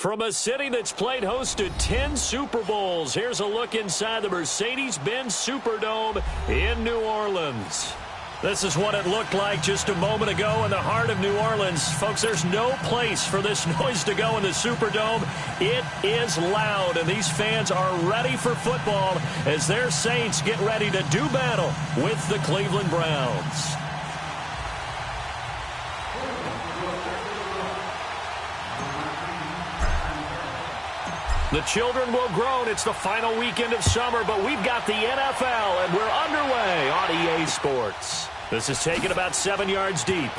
From a city that's played host to 10 Super Bowls, here's a look inside the Mercedes-Benz Superdome in New Orleans. This is what it looked like just a moment ago in the heart of New Orleans. Folks, there's no place for this noise to go in the Superdome. It is loud, and these fans are ready for football as their Saints get ready to do battle with the Cleveland Browns. The children will groan. It's the final weekend of summer, but we've got the NFL, and we're underway on EA Sports. This is taken about 7 yards deep.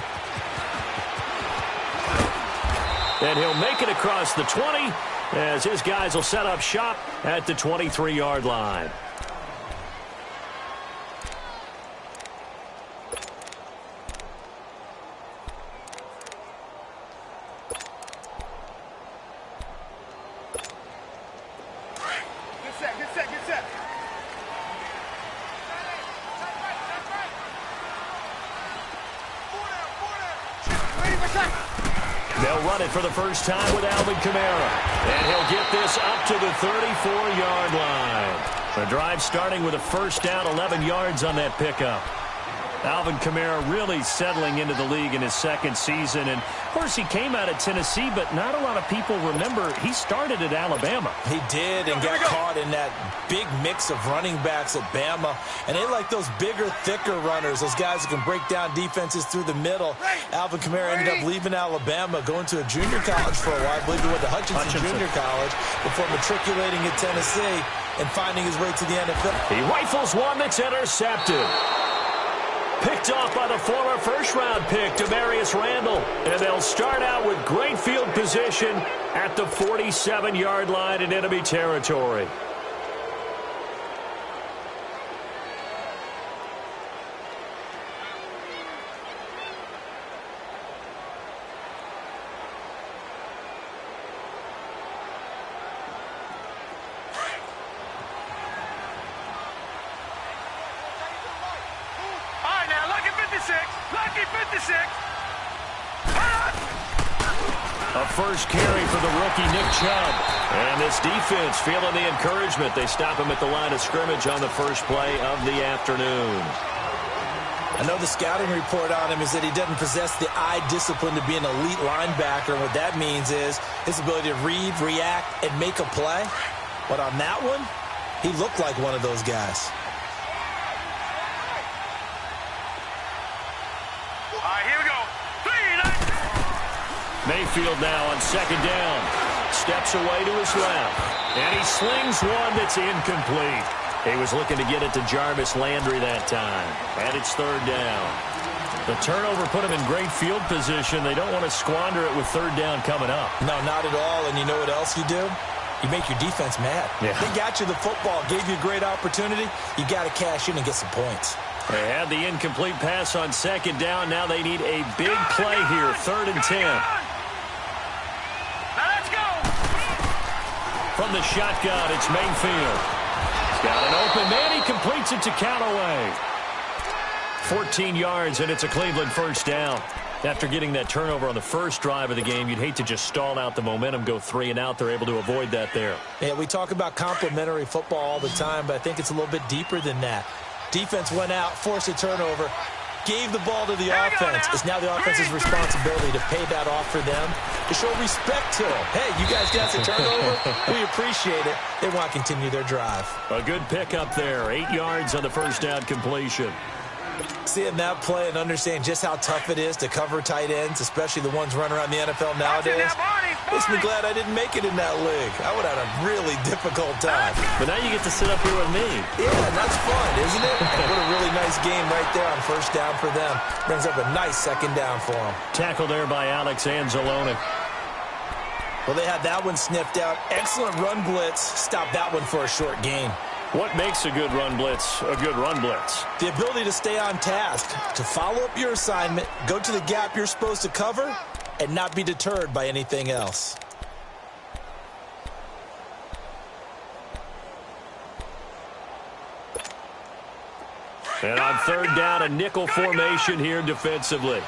And he'll make it across the 20 as his guys will set up shop at the 23-yard line. They'll run it for the first time with Alvin Kamara. And he'll get this up to the 34-yard line. The drive starting with a first down, 11 yards on that pickup. Alvin Kamara really settling into the league in his second season. And, of course, he came out of Tennessee, but not a lot of people remember he started at Alabama. He did and got caught in that big mix of running backs at Bama. And they like those bigger, thicker runners, those guys who can break down defenses through the middle. Alvin Kamara ended up leaving Alabama, going to a junior college for a while. I believe he went to Hutchinson Junior College before matriculating at Tennessee and finding his way to the NFL. He rifles one that's intercepted. Picked off by the former first-round pick, Demarius Randall. And they'll start out with great field position at the 47-yard line in enemy territory. A first carry for the rookie Nick Chubb. And this defense feeling the encouragement. They stop him at the line of scrimmage on the first play of the afternoon. I know the scouting report on him is that he doesn't possess the eye discipline to be an elite linebacker. And what that means is his ability to read, react, and make a play. But on that one, he looked like one of those guys. Mayfield now on second down. Steps away to his left. And he slings one that's incomplete. He was looking to get it to Jarvis Landry that time. And it's third down. The turnover put him in great field position. They don't want to squander it with third down coming up. No, not at all. And you know what else you do? You make your defense mad. Yeah. They got you the football, gave you a great opportunity. You got to cash in and get some points. They had the incomplete pass on second down. Now they need a big play here. 3rd and 10. From the shotgun, it's Mayfield. He's got an open man. He completes it to Callaway. 14 yards, and it's a Cleveland first down. After getting that turnover on the first drive of the game, you'd hate to just stall out the momentum, go 3 and out. They're able to avoid that there. Yeah, we talk about complementary football all the time, but I think it's a little bit deeper than that. Defense went out, forced a turnover, gave the ball to the offense. It's now the offense's responsibility to pay that off for them, to show respect to them. Hey, you guys got the turnover. We appreciate it. They want to continue their drive. A good pickup there. 8 yards on the first down completion. Seeing that play and understanding just how tough it is to cover tight ends, especially the ones running around the NFL nowadays, makes me glad I didn't make it in that league. I would have had a really difficult time. But now you get to sit up here with me. Yeah, that's fun, isn't it? What a really nice game right there on first down for them. Brings up a nice second down for them. Tackle there by Alex Anzalone. Well, they had that one sniffed out. Excellent run blitz. Stop that one for a short gain. What makes a good run blitz a good run blitz? The ability to stay on task, to follow up your assignment, go to the gap you're supposed to cover, and not be deterred by anything else. And on third down, a nickel formation here defensively.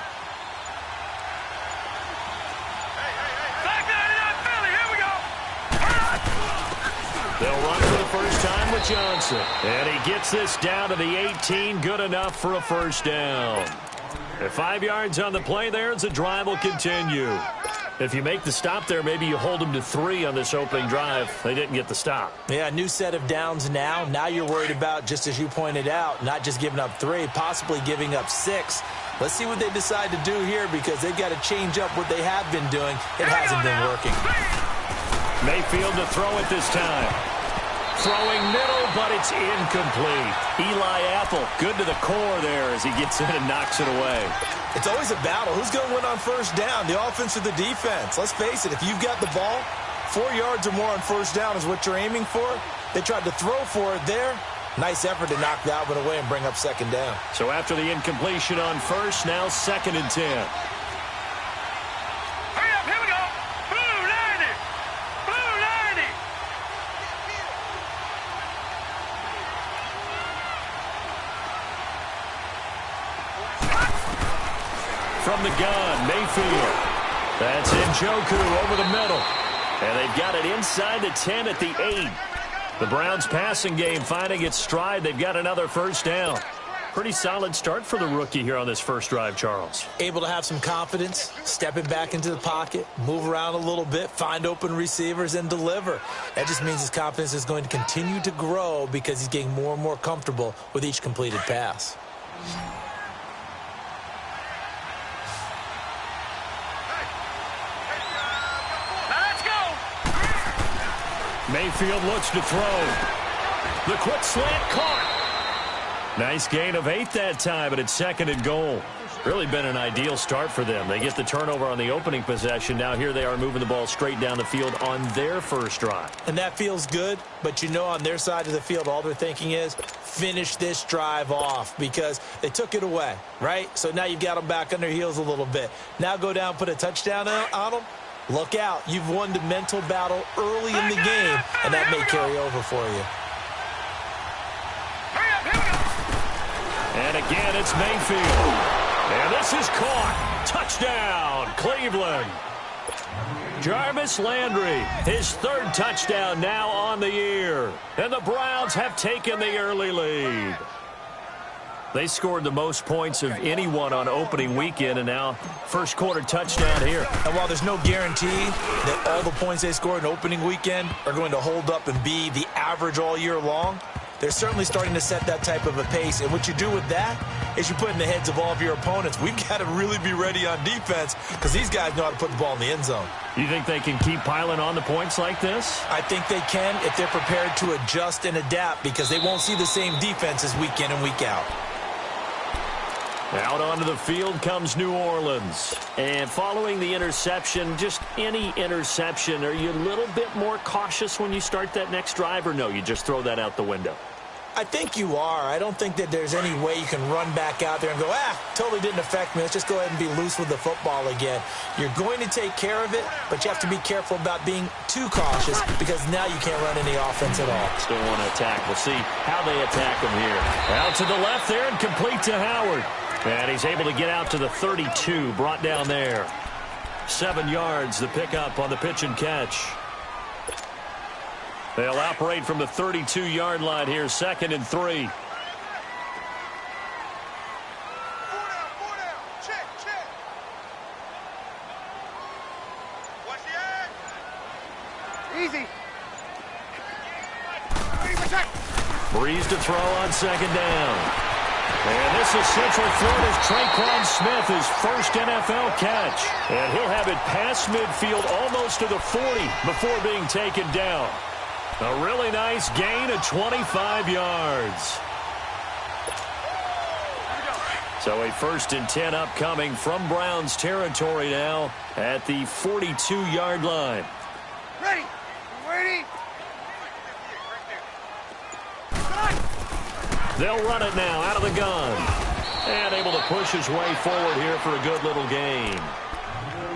with Johnson. And he gets this down to the 18. Good enough for a first down. At 5 yards on the play there, the drive will continue. If you make the stop there, maybe you hold them to 3 on this opening drive. They didn't get the stop. Yeah, new set of downs now. Now you're worried about, just as you pointed out, not just giving up 3, possibly giving up 6. Let's see what they decide to do here, because they've got to change up what they have been doing. It hasn't been working. Mayfield to throw it this time. Throwing middle, but it's incomplete. Eli Apple, good to the core there as he gets in and knocks it away. It's always a battle. Who's going to win on first down, the offense or the defense? Let's face it, if you've got the ball, 4 yards or more on first down is what you're aiming for. They tried to throw for it there. Nice effort to knock that one away and bring up second down. So after the incompletion on first, now 2nd and 10. Hurry up, here we go. Blue 90. Blue 90. From the gun, Mayfield. That's Njoku over the middle. And they've got it inside the 10 at the 8. The Browns passing game finding its stride. They've got another first down. Pretty solid start for the rookie here on this first drive, Charles. Able to have some confidence, stepping back into the pocket, move around a little bit, find open receivers, and deliver. That just means his confidence is going to continue to grow because he's getting more and more comfortable with each completed pass. Mayfield looks to throw. The quick slant caught. Nice gain of 8 that time, but it's 2nd and goal. Really been an ideal start for them. They get the turnover on the opening possession. Now here they are moving the ball straight down the field on their first drive. And that feels good, but you know on their side of the field all they're thinking is finish this drive off because they took it away, right? So now you've got them back on their heels a little bit. Now go down, put a touchdown on them. Look out. You've won the mental battle early in the game, and that may carry over for you. And again, it's Mayfield. And this is caught. Touchdown, Cleveland. Jarvis Landry, his 3rd touchdown now on the year. And the Browns have taken the early lead. They scored the most points of anyone on opening weekend, and now first quarter touchdown here. And while there's no guarantee that all the points they scored in opening weekend are going to hold up and be the average all year long, they're certainly starting to set that type of a pace. And what you do with that is you put in the heads of all of your opponents, we've got to really be ready on defense because these guys know how to put the ball in the end zone. You think they can keep piling on the points like this? I think they can if they're prepared to adjust and adapt because they won't see the same defenses week in and week out. Out onto the field comes New Orleans. And following the interception, just any interception, are you a little bit more cautious when you start that next drive, or no, you just throw that out the window? I think you are. I don't think that there's any way you can run back out there and go, totally didn't affect me. Let's just go ahead and be loose with the football again. You're going to take care of it, but you have to be careful about being too cautious because now you can't run any offense at all. Still want to attack. We'll see how they attack him here. Out to the left there and complete to Howard. And he's able to get out to the 32, brought down there. 7 yards, the pickup on the pitch and catch. They'll operate from the 32-yard line here, 2nd and 3. Easy. Breeze to throw on 2nd down. And this is Central Florida's Traquan Smith, his first NFL catch. And he'll have it past midfield almost to the 40 before being taken down. A really nice gain of 25 yards. So a 1st and 10 upcoming from Browns territory now at the 42-yard line. Ready. Ready. They'll run it now out of the gun. And able to push his way forward here for a good little gain.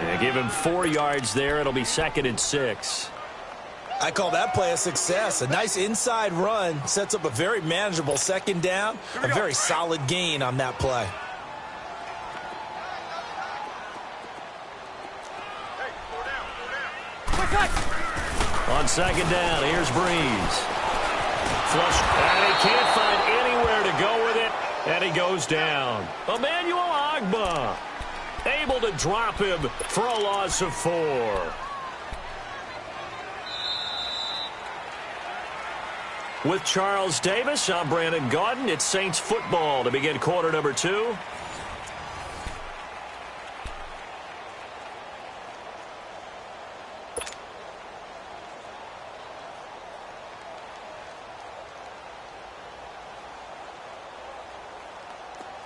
And give him 4 yards there. It'll be 2nd and 6. I call that play a success. A nice inside run sets up a very manageable 2nd down. A very solid gain on that play. On 2nd down, here's Breeze. flush. And he can't find anywhere to go with it. And he goes down. Emmanuel Ogbah able to drop him for a loss of 4. With Charles Davis, I'm Brandon Gaudin. It's Saints football to begin quarter number 2.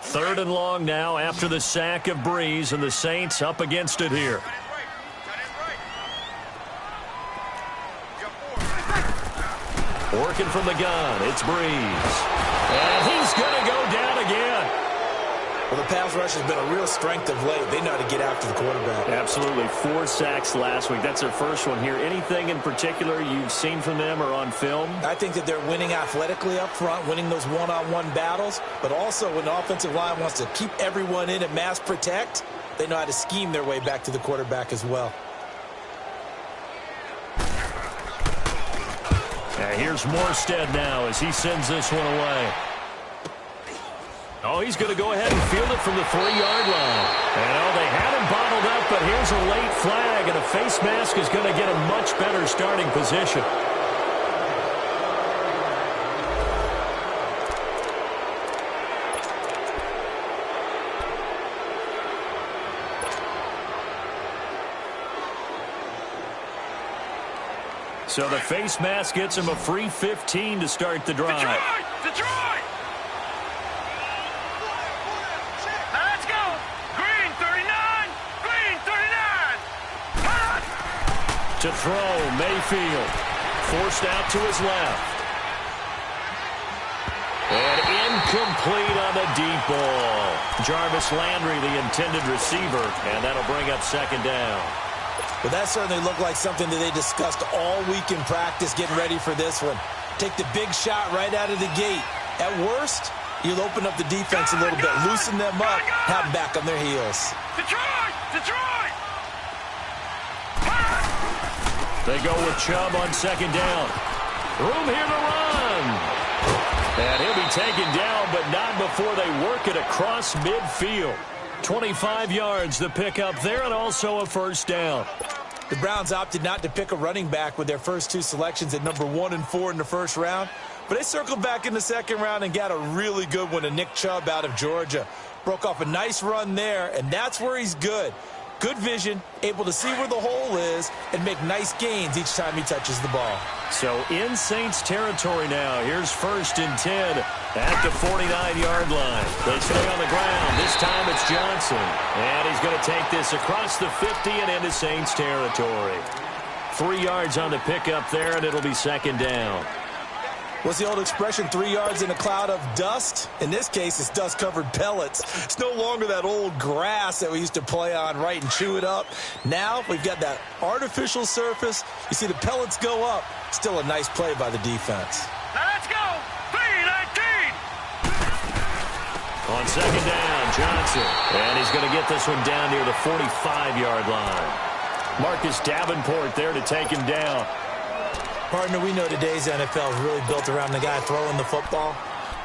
Third and long now after the sack of Breeze, and the Saints up against it here. Working from the gun, it's Breeze. And he's going to go down again. Well, the pass rush has been a real strength of late. They know how to get after the quarterback. Absolutely. 4 sacks last week. That's their first one here. Anything in particular you've seen from them or on film? I think that they're winning athletically up front, winning those one-on-one battles, but also when the offensive line wants to keep everyone in and mass protect, they know how to scheme their way back to the quarterback as well. Here's Morstead now as he sends this one away. Oh, he's going to go ahead and field it from the 3-yard line. And they had him bottled up, but here's a late flag, and a face mask is going to get a much better starting position. So the face mask gets him a free 15 to start the drive. Detroit! Let's go! Green 39! Green 39! To throw, Mayfield. Forced out to his left. And incomplete on the deep ball. Jarvis Landry, the intended receiver, and that'll bring up second down. Well, that certainly looked like something that they discussed all week in practice getting ready for this one. Take the big shot right out of the gate. At worst, you'll open up the defense a little bit, loosen them up, have them back on their heels. Detroit! Detroit! They go with Chubb on second down. Room here to run. And he'll be taken down, but not before they work it across midfield. 25 yards the pickup there, and also a first down. The Browns opted not to pick a running back with their first 2 selections at number 1 and 4 in the first round, but they circled back in the second round and got a really good one to Nick Chubb out of Georgia. Broke off a nice run there, and that's where he's good. Good vision, able to see where the hole is, and make nice gains each time he touches the ball. So in Saints territory now. Here's 1st and 10 at the 49-yard line. They stay on the ground. This time it's Johnson. And he's going to take this across the 50 and into Saints territory. 3 yards on the pickup there, and it'll be second down. What's the old expression, 3 yards in a cloud of dust? In this case, it's dust-covered pellets. It's no longer that old grass that we used to play on, right, and chew it up. Now we've got that artificial surface. You see the pellets go up. Still a nice play by the defense. Let's go! 3-19! On second down, Johnson. And he's going to get this one down near the 45-yard line. Marcus Davenport there to take him down. Partner, we know today's NFL is really built around the guy throwing the football.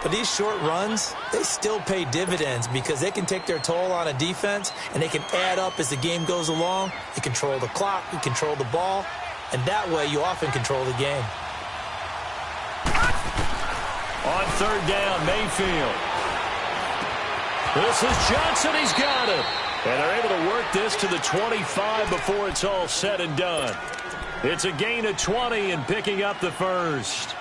But these short runs, they still pay dividends because they can take their toll on a defense and they can add up as the game goes along. You control the clock, you control the ball, and that way you often control the game. On third down, Mayfield. This is Johnson. He's got it. And they're able to work this to the 25 before it's all said and done. It's a gain of 20 and picking up the first.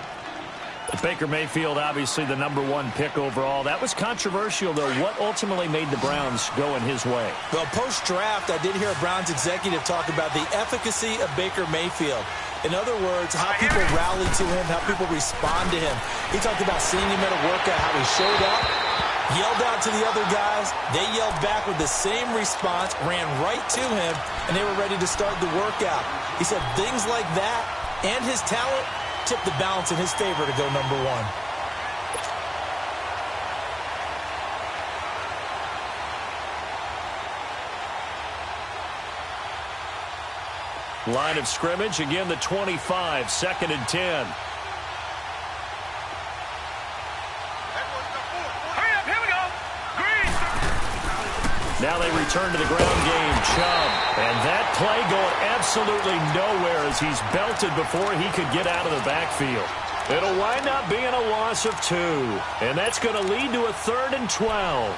Baker Mayfield, obviously the #1 pick overall. That was controversial, though. What ultimately made the Browns go in his way? Well, post-draft, I did hear a Browns executive talk about the efficacy of Baker Mayfield. In other words, how people rally to him, how people respond to him. He talked about seeing him at a workout, how he showed up, yelled out to the other guys. They yelled back with the same response, ran right to him, and they were ready to start the workout. He said things like that and his talent tipped the balance in his favor to go #1. Line of scrimmage, again the 25, 2nd and 10. Now they return to the ground game. Chubb. And that play going absolutely nowhere as he's belted before he could get out of the backfield. It'll wind up being a loss of 2. And that's going to lead to a 3rd and 12.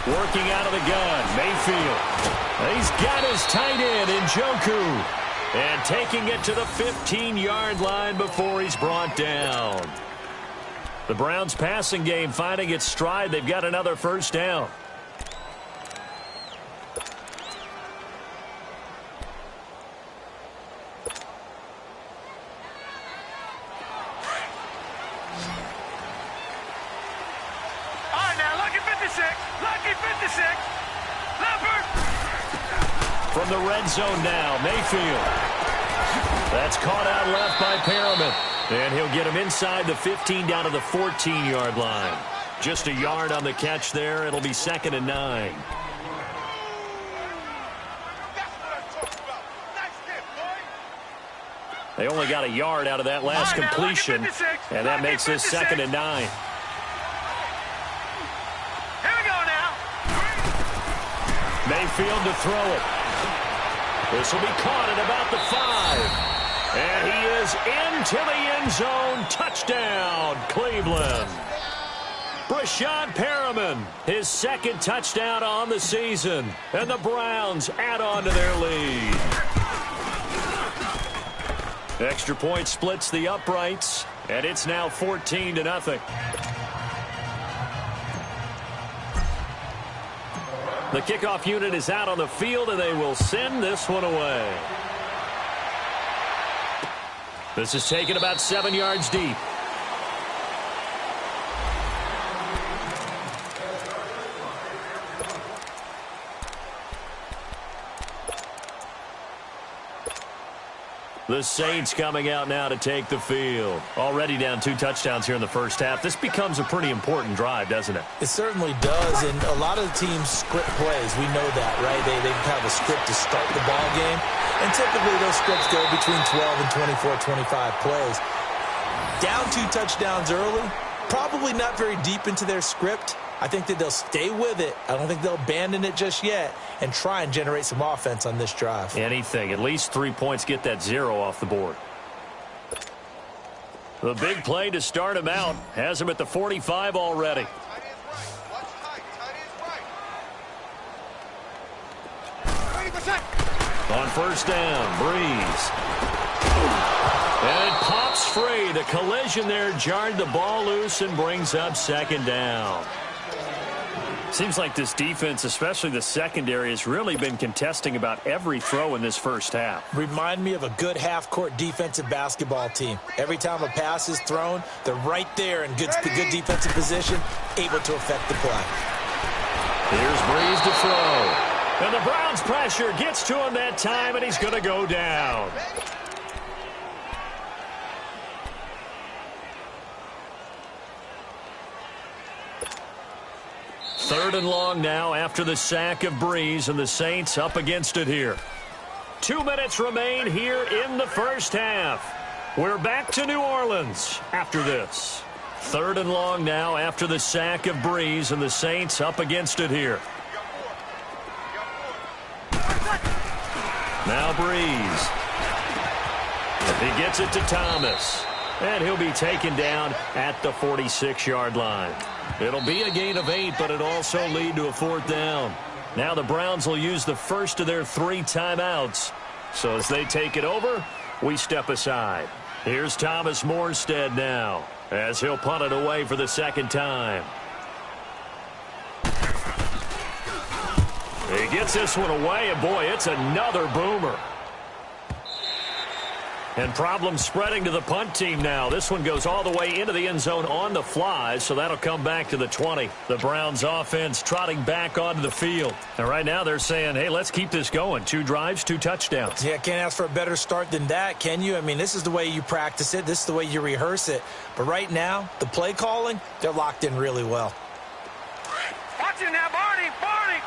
Working out of the gun, Mayfield. He's got his tight end, Njoku. And taking it to the 15-yard line before he's brought down. The Browns' passing game finding its stride. They've got another first down. From the red zone now, Mayfield. That's caught out left by Perriman. And he'll get him inside the 15 down to the 14-yard line. Just a yard on the catch there. It'll be 2nd and 9. They only got a yard out of that last completion. And that makes this 2nd and 9. Mayfield to throw it. This will be caught at about the 5. And he is into the end zone. Touchdown, Cleveland. Breshad Perriman, his 2nd touchdown on the season. And the Browns add on to their lead. Extra point splits the uprights. And it's now 14-0. The kickoff unit is out on the field, and they will send this one away. This is taken about 7 yards deep. The Saints coming out now to take the field. Already down 2 touchdowns here in the first half. This becomes a pretty important drive, doesn't it? It certainly does, and a lot of the teams script plays. We know that, right? They have a script to start the ball game, and typically those scripts go between 12 and 24, 25 plays. Down 2 touchdowns early, probably not very deep into their script. I think that they'll stay with it. I don't think they'll abandon it just yet and try and generate some offense on this drive. Anything. At least 3 points, get that 0 off the board. The big play to start him out has him at the 45 already. On first down, Breeze. And it pops free. The collision there jarred the ball loose and brings up 2nd down. Seems like this defense, especially the secondary, has really been contesting about every throw in this first half. Remind me of a good half-court defensive basketball team. Every time a pass is thrown, they're right there in good defensive position, able to affect the play. Here's Breeze to throw. And the Browns' pressure gets to him that time, and he's going to go down. Third and long now after the sack of Breeze, and the Saints up against it here. 2 minutes remain here in the first half. We're back to New Orleans after this. Third and long now after the sack of Breeze, and the Saints up against it here. Now Breeze. He gets it to Thomas. And he'll be taken down at the 46-yard line. It'll be a gain of 8, but it'll also lead to a 4th down. Now the Browns will use the first of their 3 timeouts. So as they take it over, we step aside. Here's Thomas Morstead now, as he'll punt it away for the 2nd time. He gets this one away, and boy, it's another boomer. And problems spreading to the punt team now. This one goes all the way into the end zone on the fly, so that'll come back to the 20. The Browns offense trotting back onto the field. And right now they're saying, hey, let's keep this going. 2 drives, 2 touchdowns. Yeah, can't ask for a better start than that, can you? I mean, this is the way you practice it. This is the way you rehearse it. But right now, the play calling, they're locked in really well. Watch it now, Barney! Barney!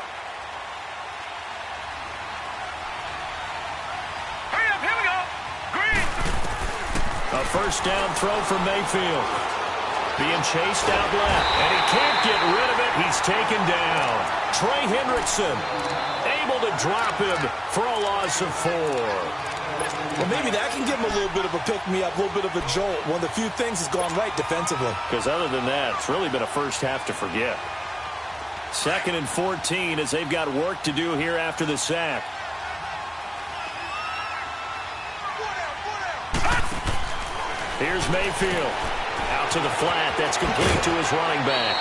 Hurry up, here we go! Green! A first down throw for Mayfield. Being chased out left, and he can't get rid of it. He's taken down. Trey Hendrickson able to drop him for a loss of 4. Well, maybe that can give him a little bit of a pick-me-up, a little bit of a jolt. One of the few things that's gone right defensively. Because other than that, it's really been a first half to forget. 2nd and 14 as they've got work to do here after the sack. Here's Mayfield. Out to the flat. That's complete to his running back.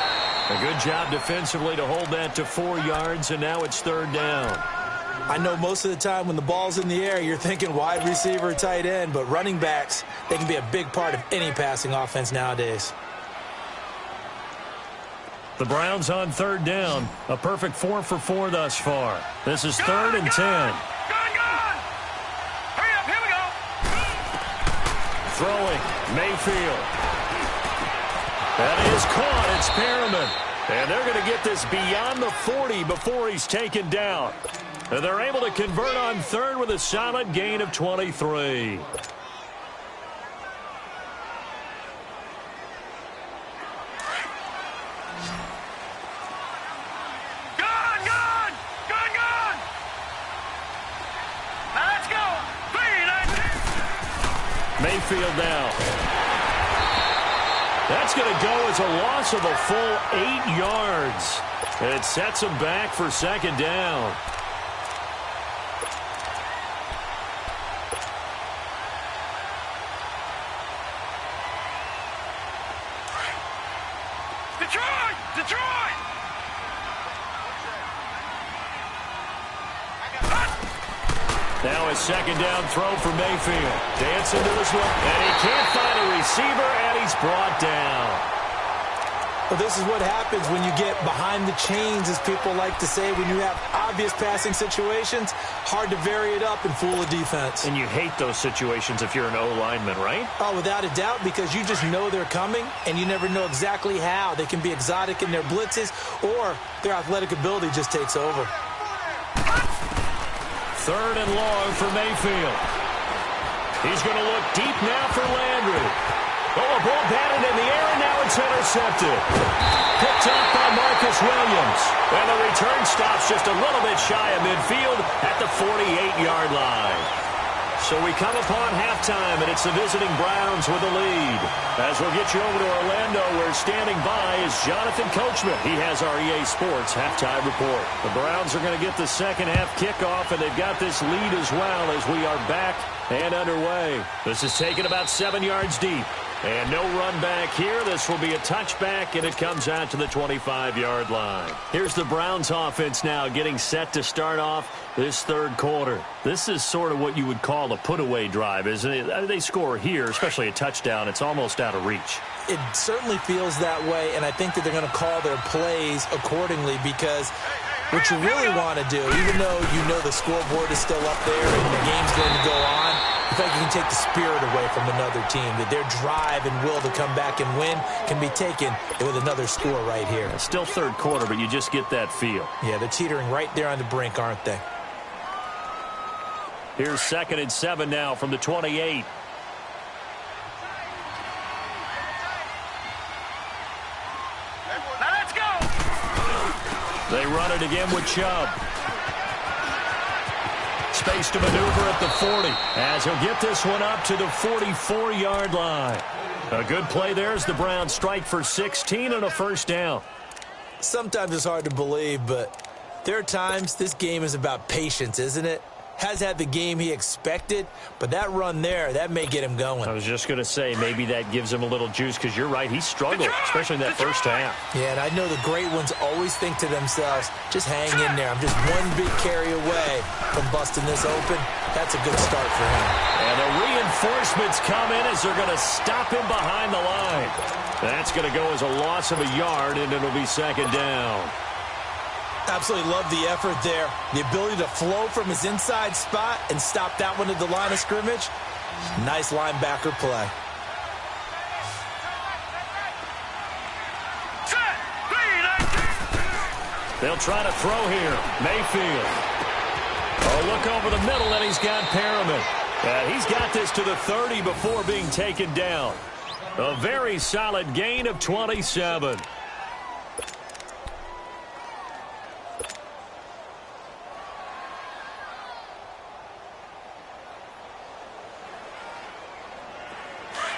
A good job defensively to hold that to 4 yards, and now it's 3rd down. I know most of the time when the ball's in the air, you're thinking wide receiver, tight end, but running backs, they can be a big part of any passing offense nowadays. The Browns on 3rd down. A perfect 4 for 4 thus far. This is 3rd and 10. Gone! Hurry up, here we go! Throwing, Mayfield. That is caught. It's Perriman. And they're going to get this beyond the 40 before he's taken down. And they're able to convert on 3rd with a solid gain of 23. Mayfield now. That's going to go as a loss of a full 8 yards. It sets him back for 2nd down. Detroit! Detroit! Now a 2nd down throw for Mayfield. Dancing to his left, and he can't find a receiver, and he's brought down. Well, this is what happens when you get behind the chains, as people like to say, when you have obvious passing situations. Hard to vary it up and fool a defense. And you hate those situations if you're an O-lineman, right? Oh, without a doubt, because you just know they're coming, and you never know exactly how. They can be exotic in their blitzes, or their athletic ability just takes over. 3rd and long for Mayfield. He's going to look deep now for Landry. Oh, a ball batted in the air, and now it's intercepted. Picked up by Marcus Williams. And the return stops just a little bit shy of midfield at the 48-yard line. So we come upon halftime, and it's the visiting Browns with the lead. As we'll get you over to Orlando, where standing by is Jonathan Coachman. He has our EA Sports halftime report. The Browns are going to get the second half kickoff, and they've got this lead as well as we are back and underway. This is taken about 7 yards deep. And no run back here. This will be a touchback, and it comes out to the 25-yard line. Here's the Browns offense now getting set to start off this 3rd quarter. This is sort of what you would call a put-away drive, isn't it? They score here, especially a touchdown. It's almost out of reach. It certainly feels that way, and I think that they're going to call their plays accordingly, because what you really want to do, even though you know the scoreboard is still up there and the game's going to go on, I think you can take the spirit away from another team, that their drive and will to come back and win can be taken with another score right here. It's still 3rd quarter, but you just get that feel. Yeah, they're teetering right there on the brink, aren't they? Here's 2nd and 7 now from the 28. Now let's go! They run it again with Chubb. Space to maneuver at the 40 as he'll get this one up to the 44-yard line. A good play there as the Browns strike for 16 and a first down. Sometimes it's hard to believe, but there are times this game is about patience, isn't it? has had the game he expected, but that run there, that may get him going. I was just going to say, maybe that gives him a little juice, because you're right, he struggled, especially in that first half. Yeah, and I know the great ones always think to themselves, just hang in there. I'm just one big carry away from busting this open. That's a good start for him. And the reinforcements come in as they're going to stop him behind the line. That's going to go as a loss of a yard, and it'll be second down. Absolutely love the effort there. The ability to flow from his inside spot and stop that one at the line of scrimmage. Nice linebacker play. They'll try to throw here. Mayfield. Oh, look over the middle, and he's got Perriman. He's got this to the 30 before being taken down. A very solid gain of 27.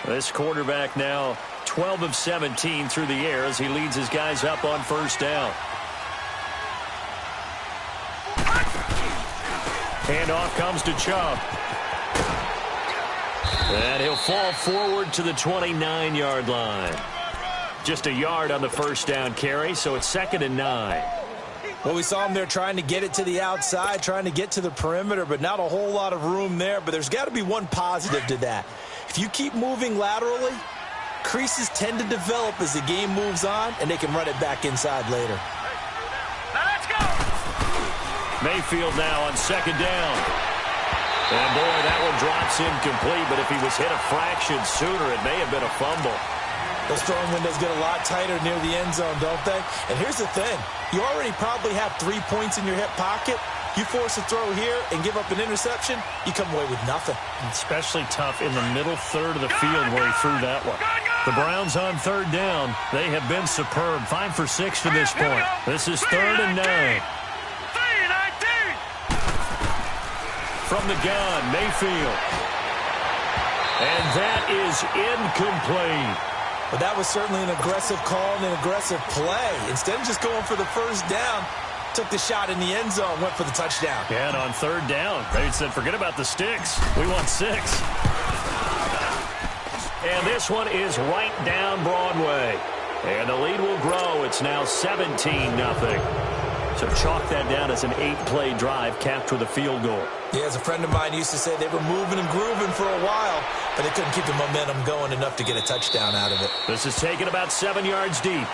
This quarterback now 12 of 17 through the air as he leads his guys up on first down. Handoff comes to Chubb. And he'll fall forward to the 29-yard line. Just a yard on the first down carry, so it's 2nd and 9. Well, we saw him there trying to get it to the outside, trying to get to the perimeter, but not a whole lot of room there. But there's got to be one positive to that. If you keep moving laterally, creases tend to develop as the game moves on, and they can run it back inside later. Now let's go. Mayfield now on 2nd down. And, boy, that one drops incomplete, but if he was hit a fraction sooner, it may have been a fumble. Those throwing windows get a lot tighter near the end zone, don't they? And here's the thing. You already probably have 3 points in your hip pocket. You force a throw here and give up an interception, you come away with nothing. Especially tough in the middle third of the field where he threw that one. The Browns on 3rd down. They have been superb. 5 for 6 to this point. This is 3rd and 9. 3-19. From the gun, Mayfield. And that is incomplete. But that was certainly an aggressive call and an aggressive play. Instead of just going for the first down, took the shot in the end zone, went for the touchdown. Yeah, and on 3rd down, they said, forget about the sticks. We want 6. And this one is right down Broadway. And the lead will grow. It's now 17-0. So chalk that down as an 8-play drive capped with a field goal. Yeah, as a friend of mine used to say, they were moving and grooving for a while, but they couldn't keep the momentum going enough to get a touchdown out of it. This is taken about 7 yards deep.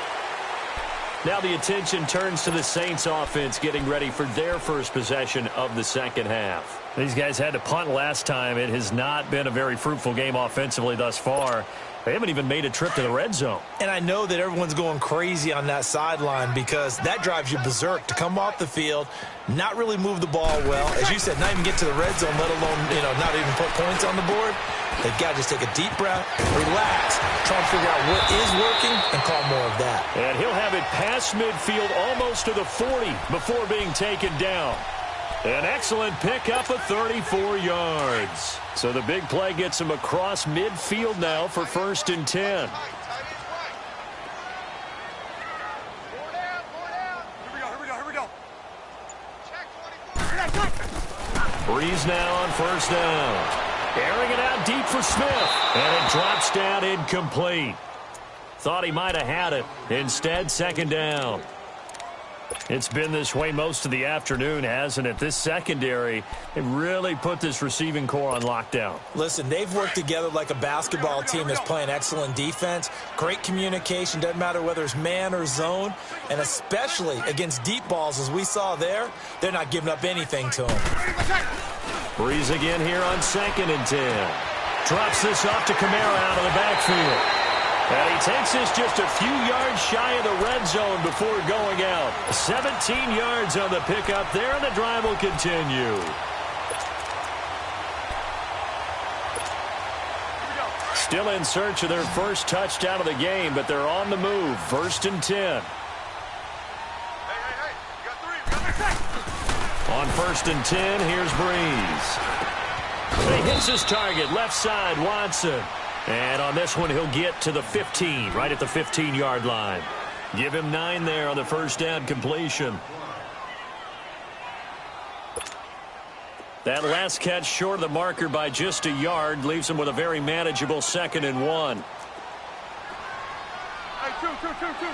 Now the attention turns to the Saints offense getting ready for their first possession of the second half. These guys had to punt last time. It has not been a very fruitful game offensively thus far. They haven't even made a trip to the red zone. And I know that everyone's going crazy on that sideline because that drives you berserk to come off the field, not really move the ball well. As you said, not even get to the red zone, let alone, not even put points on the board. They've got to just take a deep breath, relax, try and figure out what is working, and call more of that. And he'll have it past midfield almost to the 40 before being taken down. An excellent pickup of 34 yards. So the big play gets him across midfield now for 1st and 10. Here we go. Breeze now on 1st down. Airing it out deep for Smith. And it drops down incomplete. Thought he might have had it. Instead, 2nd down. It's been this way most of the afternoon, hasn't it? This secondary, they really put this receiving core on lockdown. Listen, they've worked together like a basketball team that's playing excellent defense. Great communication, doesn't matter whether it's man or zone. And especially against deep balls, as we saw there, they're not giving up anything to them. Breeze again here on 2nd and 10. Drops this off to Kamara out of the backfield. And he takes this just a few yards shy of the red zone before going out. 17 yards on the pickup there, and the drive will continue. Still in search of their first touchdown of the game, but they're on the move. 1st and 10. On 1st and 10, here's Breeze. He hits his target, left side, Watson. And on this one, he'll get to the 15, right at the 15-yard line. Give him 9 there on the first down completion. That last catch short of the marker by just a yard leaves him with a very manageable 2nd and 1. Hey, two.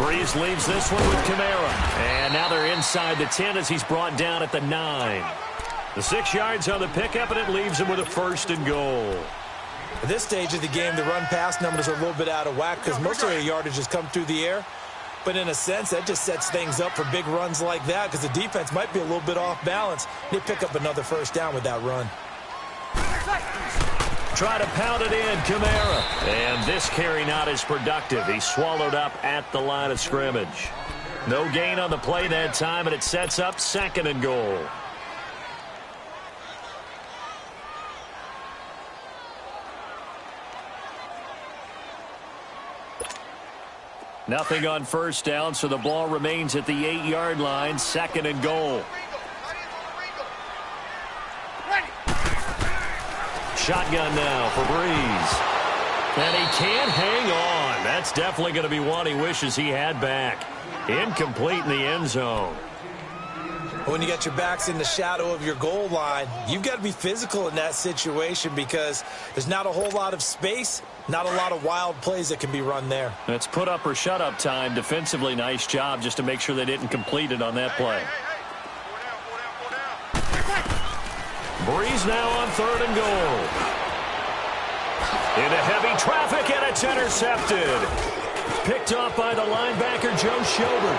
Breeze leaves this one with Kamara. And now they're inside the 10 as he's brought down at the 9. The 6 yards on the pickup, and it leaves him with a 1st and goal. At this stage of the game, the run-pass numbers are a little bit out of whack because most of their yardage has come through the air. But in a sense, that just sets things up for big runs like that because the defense might be a little bit off balance. They pick up another 1st down with that run. Try to pound it in, Kamara. And this carry not as productive. He's swallowed up at the line of scrimmage. No gain on the play that time, and it sets up 2nd and goal. Nothing on 1st down, so the ball remains at the 8-yard line, 2nd and goal. Shotgun now for Breeze. And he can't hang on. That's definitely going to be one he wishes he had back. Incomplete in the end zone. When you got your backs in the shadow of your goal line, you've got to be physical in that situation because there's not a whole lot of space, not a lot of wild plays that can be run there. It's put up or shut up time. Defensively, nice job just to make sure they didn't complete it on that play. Breeze now on 3rd and goal. Into heavy traffic, and it's intercepted. Picked off by the linebacker, Joe Schobert.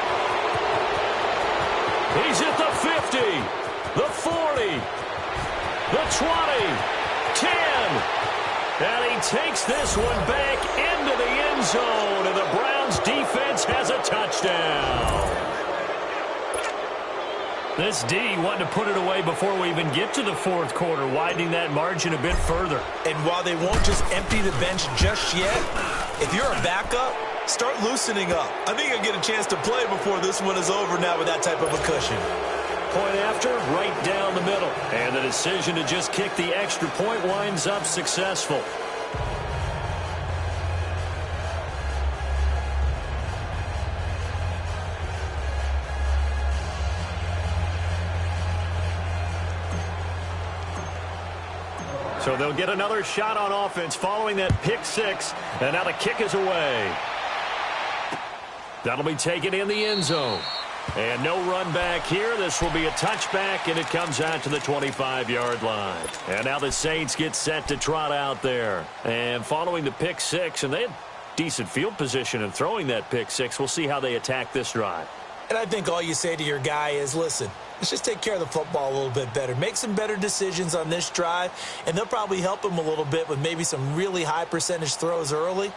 He's at the 50, the 40, the 20, 10. And he takes this one back into the end zone, and the Browns defense has a touchdown. This D wanting to put it away before we even get to the 4th quarter, widening that margin a bit further. And while they won't just empty the bench just yet, if you're a backup, start loosening up. I think you'll get a chance to play before this one is over now with that type of a cushion. Point after, right down the middle. And the decision to just kick the extra point winds up successful. So they'll get another shot on offense following that pick 6. And now the kick is away. That'll be taken in the end zone. And no run back here. This will be a touchback, and it comes out to the 25-yard line. And now the Saints get set to trot out there. And following the pick 6, and they had decent field position in throwing that pick 6. We'll see how they attack this drive. And I think all you say to your guy is, listen, let's just take care of the football a little bit better. Make some better decisions on this drive, and they'll probably help him a little bit with maybe some really high percentage throws early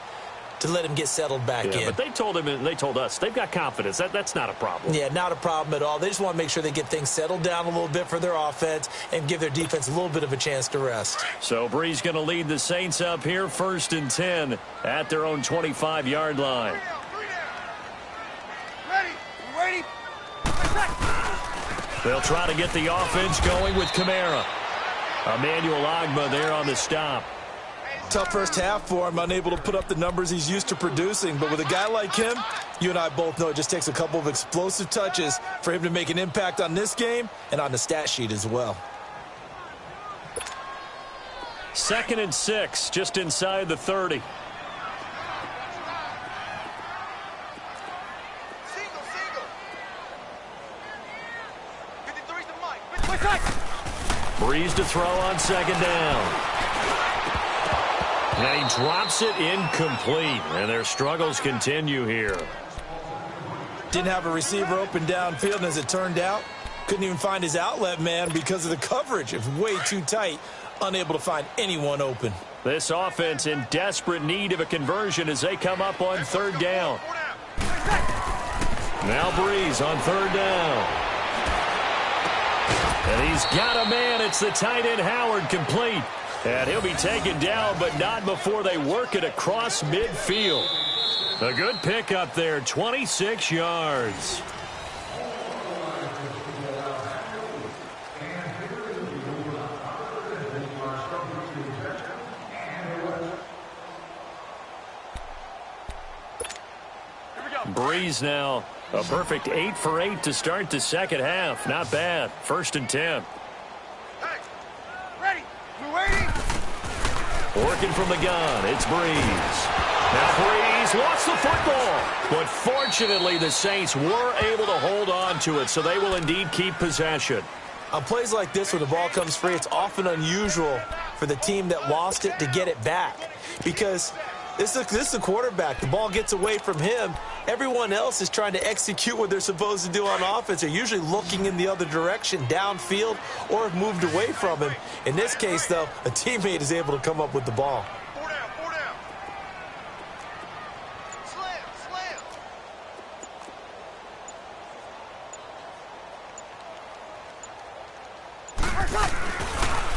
to let him get settled back in. But they told him and they told us they've got confidence. That's not a problem. Yeah, not a problem at all. They just want to make sure they get things settled down a little bit for their offense and give their defense a little bit of a chance to rest. So Breeze going to lead the Saints up here, 1st and 10 at their own 25-yard line. Ready. They'll try to get the offense going with Kamara. Emmanuel Ogbah there on the stop. Tough first half for him, unable to put up the numbers he's used to producing. But with a guy like him, you and I both know it just takes a couple of explosive touches for him to make an impact on this game and on the stat sheet as well. 2nd and 6, just inside the 30. Breeze to throw on 2nd down. And he drops it incomplete. And their struggles continue here. Didn't have a receiver open downfield, and as it turned out, couldn't even find his outlet man because of the coverage. It was way too tight, unable to find anyone open. This offense in desperate need of a conversion as they come up on 3rd down. Now Breeze on 3rd down. And he's got a man. It's the tight end Howard, complete. And he'll be taken down, but not before they work it across midfield. A good pickup there, 26 yards. Breeze now A perfect 8 for 8 to start the second half. Not bad. 1st and 10. Hey, ready. We're waiting. Working from the gun, it's Breeze. Now Breeze lost the football. But fortunately, the Saints were able to hold on to it, so they will indeed keep possession. On plays like this where the ball comes free, it's often unusual for the team that lost it to get it back. Because this is a quarterback. The ball gets away from him. Everyone else is trying to execute what they're supposed to do on offense. They're usually looking in the other direction, downfield, or have moved away from him. In this case, though, a teammate is able to come up with the ball. 4 down, 4 down. Slam, slam.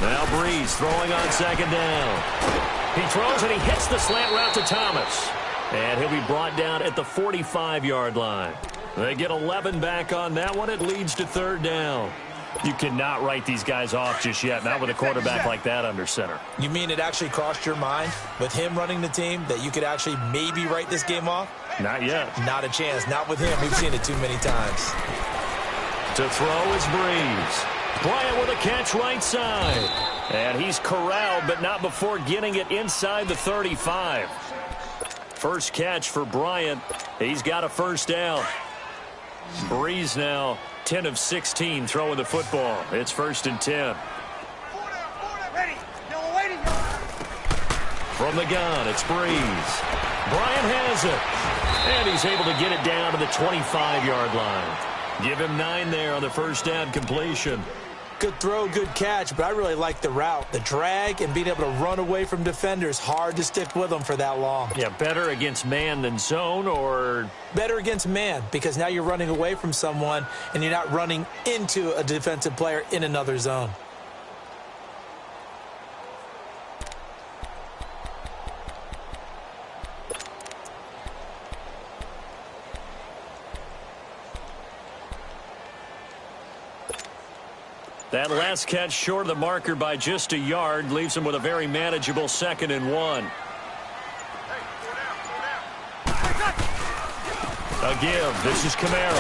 Now Breeze throwing on 2nd down. He throws and he hits the slant route to Thomas. And he'll be brought down at the 45-yard line. They get 11 back on that one. It leads to 3rd down. You cannot write these guys off just yet, not with a quarterback like that under center. You mean it actually crossed your mind with him running the team that you could actually maybe write this game off? Not yet. Not a chance. Not with him. We've seen it too many times. To throw is Breeze. Bryant with a catch right side. And he's corralled, but not before getting it inside the 35. First catch for Bryant. He's got a 1st down. Breeze now 10 of 16 throwing the football. It's 1st and 10. 4 down, ready. Y'all waiting, y'all. From the gun, it's Breeze. Bryant has it. And he's able to get it down to the 25-yard line. Give him 9 there on the 1st down completion. Good throw, good catch, but I really like the route. The drag and being able to run away from defenders. Hard to stick with them for that long. Yeah, better against man than zone, or? Better against man, because now you're running away from someone and you're not running into a defensive player in another zone. That last catch short of the marker by just a yard leaves him with a very manageable 2nd and 1. A give. This is Kamara.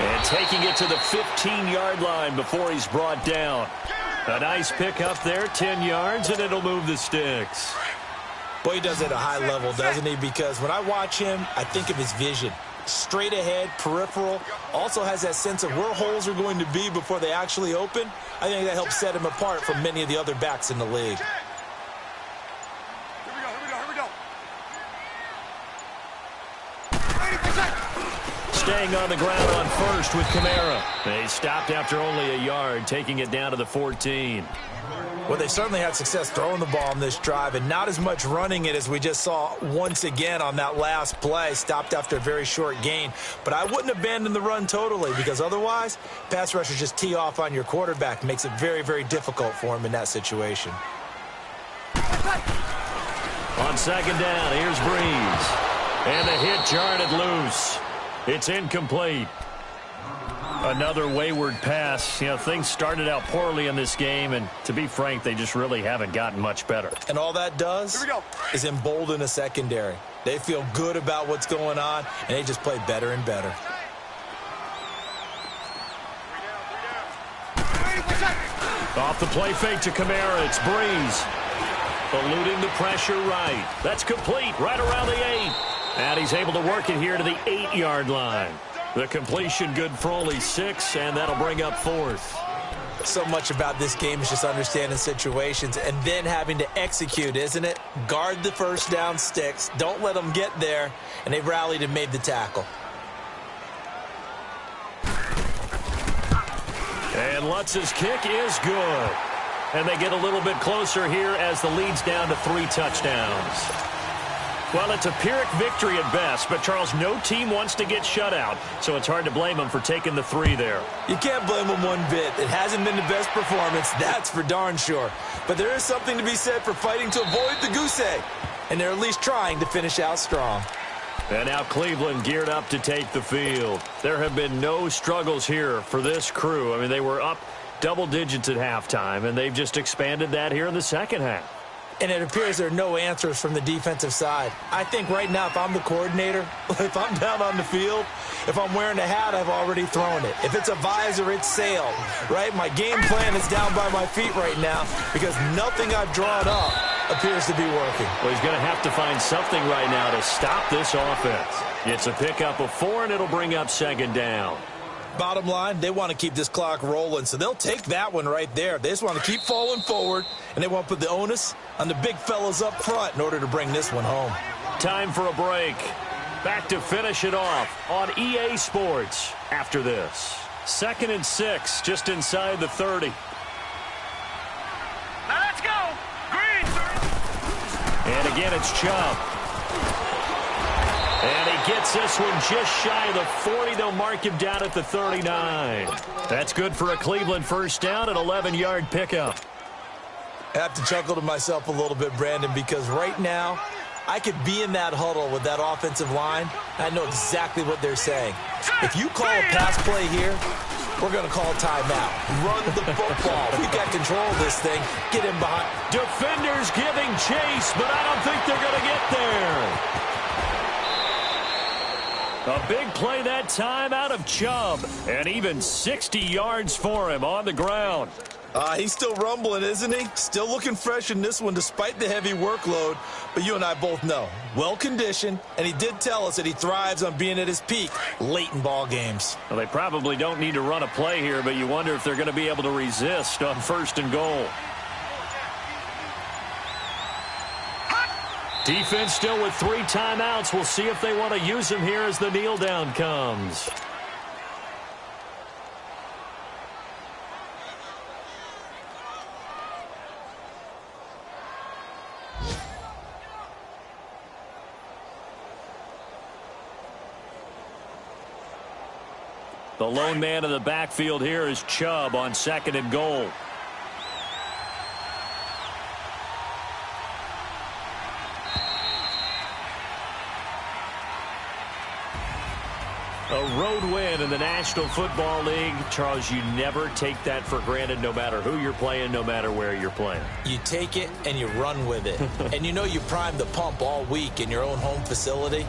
And taking it to the 15-yard line before he's brought down. A nice pickup there, 10 yards, and it'll move the sticks. Boy, he does it at a high level, doesn't he? Because when I watch him, I think of his vision. Straight ahead, peripheral, also has that sense of where holes are going to be before they actually open. I think that helps set him apart from many of the other backs in the league. Here we go. Staying on the ground on 1st with Kamara. They stopped after only a yard, taking it down to the 14. Well, they certainly had success throwing the ball on this drive and not as much running it as we just saw once again on that last play. Stopped after a very short gain. But I wouldn't abandon the run totally, because otherwise, pass rushers just tee off on your quarterback. Makes it very, very difficult for him in that situation. On 2nd down, here's Breeze. And the hit jarred it loose. It's incomplete. Another wayward pass. You know, things started out poorly in this game, and to be frank, they just really haven't gotten much better. And all that does is embolden a secondary. They feel good about what's going on, and they just play better and better. Off the play fake to Kamara, it's Breeze. Eluding the pressure right. That's complete right around the 8. And he's able to work it here to the 8-yard line. The completion good for only 6, and that'll bring up 4th. So much about this game is just understanding situations and then having to execute, isn't it? Guard the 1st down sticks. Don't let them get there. And they rallied and made the tackle. And Lutz's kick is good. And they get a little bit closer here as the lead's down to 3 touchdowns. Well, it's a Pyrrhic victory at best, but, Charles, no team wants to get shut out, so it's hard to blame them for taking the 3 there. You can't blame them one bit. It hasn't been the best performance, that's for darn sure. But there is something to be said for fighting to avoid the goose egg, and they're at least trying to finish out strong. And now Cleveland geared up to take the field. There have been no struggles here for this crew. I mean, they were up double digits at halftime, and they've just expanded that here in the second half. and it appears there are no answers from the defensive side. I think right now, if I'm the coordinator, if I'm down on the field, if I'm wearing a hat, I've already thrown it. If it's a visor, it's sailed, right? My game plan is down by my feet right now because nothing I've drawn up appears to be working. Well, he's going to have to find something right now to stop this offense. It's a pickup of 4, and it'll bring up second down. Bottom line, they want to keep this clock rolling, so they'll take that one right there. They just want to keep falling forward, and they want to put the onus on the big fellas up front in order to bring this one home. Time for a break. Back to finish it off on EA Sports after this. 2nd and 6, just inside the 30. Now let's go. Green. And again, it's Chubb. And he gets this one just shy of the 40. They'll mark him down at the 39. That's good for a Cleveland first down, an 11-yard pickup. I have to chuckle to myself a little bit, Brandon, because right now I could be in that huddle with that offensive line. I know exactly what they're saying. If you call a pass play here, we're going to call timeout. Run the football. We got control of this thing. Get in behind. Defenders giving chase, but I don't think they're going to get there. A big play that time out of Chubb, and even 60 yards for him on the ground. He's still rumbling, isn't he? Still looking fresh in this one despite the heavy workload. But you and I both know, well-conditioned, and he did tell us that he thrives on being at his peak late in ball games. Well, they probably don't need to run a play here, but you wonder if they're going to be able to resist on 1st and goal. Defense still with 3 timeouts. We'll see if they want to use them here as the kneel down comes. The lone man in the backfield here is Chubb on 2nd and goal. A road win in the National Football League. Charles, you never take that for granted no matter who you're playing, no matter where you're playing. You take it and you run with it. And you know you primed the pump all week in your own home facility.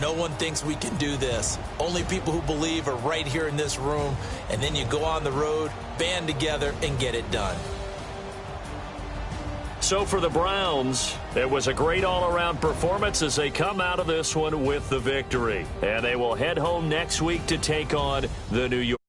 No one thinks we can do this. Only people who believe are right here in this room. And then you go on the road, band together, and get it done. So for the Browns, it was a great all-around performance as they come out of this one with the victory. And they will head home next week to take on the New York